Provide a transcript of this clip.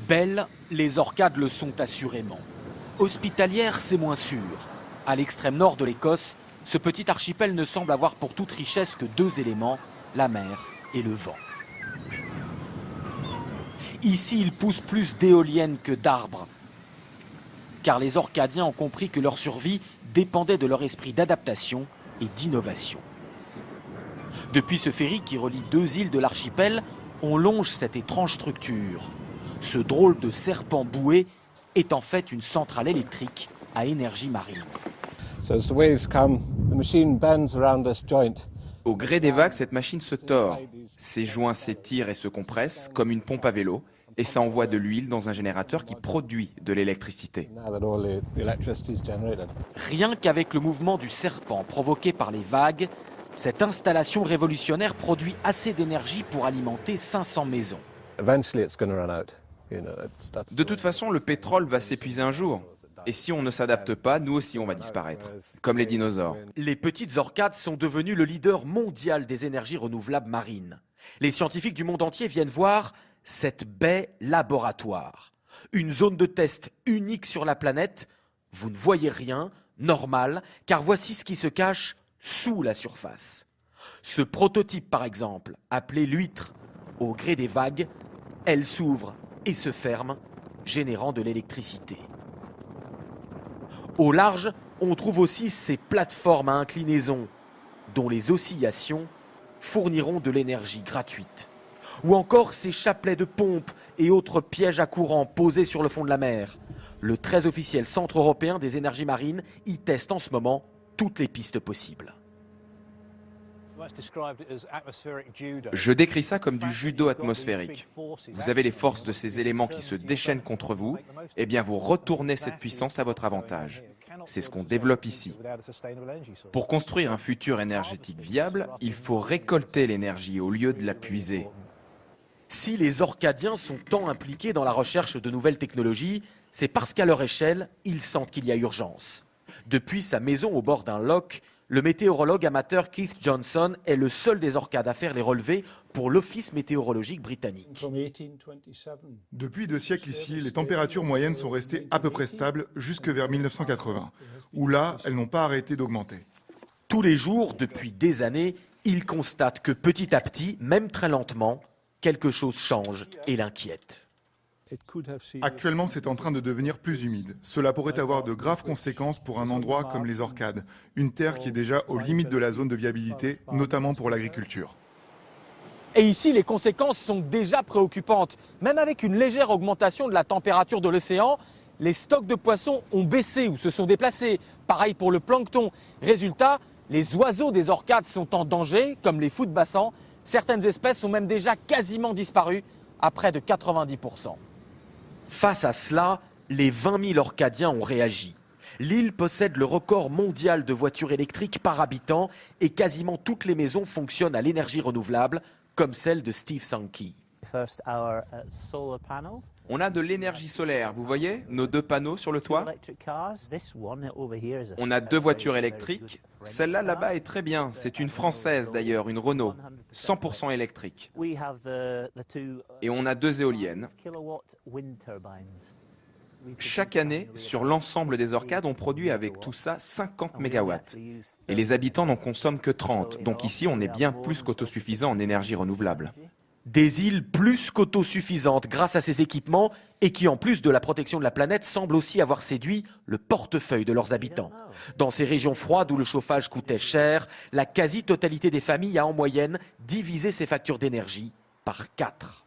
Belles, les Orcades le sont assurément. Hospitalières, c'est moins sûr. À l'extrême nord de l'Écosse, ce petit archipel ne semble avoir pour toute richesse que deux éléments, la mer et le vent. Ici, il pousse plus d'éoliennes que d'arbres, car les Orcadiens ont compris que leur survie dépendait de leur esprit d'adaptation et d'innovation. Depuis ce ferry qui relie deux îles de l'archipel, on longe cette étrange structure. Ce drôle de serpent boué est en fait une centrale électrique à énergie marine. Au gré des vagues, cette machine se tord. Ses joints s'étirent et se compressent comme une pompe à vélo. Et ça envoie de l'huile dans un générateur qui produit de l'électricité. Rien qu'avec le mouvement du serpent provoqué par les vagues, cette installation révolutionnaire produit assez d'énergie pour alimenter 500 maisons. De toute façon, le pétrole va s'épuiser un jour. Et si on ne s'adapte pas, nous aussi on va disparaître, comme les dinosaures. Les petites Orcades sont devenues le leader mondial des énergies renouvelables marines. Les scientifiques du monde entier viennent voir cette baie laboratoire. Une zone de test unique sur la planète. Vous ne voyez rien, normal, car voici ce qui se cache sous la surface. Ce prototype, par exemple, appelé l'huître, au gré des vagues, elle s'ouvre et se ferme, générant de l'électricité. Au large, on trouve aussi ces plateformes à inclinaison, dont les oscillations fourniront de l'énergie gratuite. Ou encore ces chapelets de pompes et autres pièges à courant posés sur le fond de la mer. Le très officiel Centre européen des énergies marines y teste en ce moment toutes les pistes possibles. Je décris ça comme du judo atmosphérique. Vous avez les forces de ces éléments qui se déchaînent contre vous, et bien vous retournez cette puissance à votre avantage. C'est ce qu'on développe ici. Pour construire un futur énergétique viable, il faut récolter l'énergie au lieu de la puiser. Si les Orcadiens sont tant impliqués dans la recherche de nouvelles technologies, c'est parce qu'à leur échelle, ils sentent qu'il y a urgence. Depuis sa maison au bord d'un loch, le météorologue amateur Keith Johnson est le seul des Orcades à faire les relevés pour l'Office météorologique britannique. Depuis 2 siècles ici, les températures moyennes sont restées à peu près stables jusque vers 1980, où là, elles n'ont pas arrêté d'augmenter. Tous les jours, depuis des années, il constate que petit à petit, même très lentement, quelque chose change et l'inquiète. Actuellement, c'est en train de devenir plus humide. Cela pourrait avoir de graves conséquences pour un endroit comme les Orcades, une terre qui est déjà aux limites de la zone de viabilité, notamment pour l'agriculture. Et ici, les conséquences sont déjà préoccupantes. Même avec une légère augmentation de la température de l'océan, les stocks de poissons ont baissé ou se sont déplacés. Pareil pour le plancton. Résultat, les oiseaux des Orcades sont en danger, comme les footbassans. Certaines espèces ont même déjà quasiment disparu, à près de 90%. Face à cela, les 20 000 Orcadiens ont réagi. L'île possède le record mondial de voitures électriques par habitant et quasiment toutes les maisons fonctionnent à l'énergie renouvelable, comme celle de Steve Sankey. On a de l'énergie solaire, vous voyez, nos 2 panneaux sur le toit. On a 2 voitures électriques. Celle-là, là-bas, est très bien. C'est une française d'ailleurs, une Renault, 100% électrique. Et on a 2 éoliennes. Chaque année, sur l'ensemble des Orcades, on produit avec tout ça 50 mégawatts. Et les habitants n'en consomment que 30. Donc ici, on est bien plus qu'autosuffisant en énergie renouvelable. Des îles plus qu'autosuffisantes grâce à ces équipements et qui, en plus de la protection de la planète, semblent aussi avoir séduit le portefeuille de leurs habitants. Dans ces régions froides où le chauffage coûtait cher, la quasi-totalité des familles a en moyenne divisé ses factures d'énergie par 4.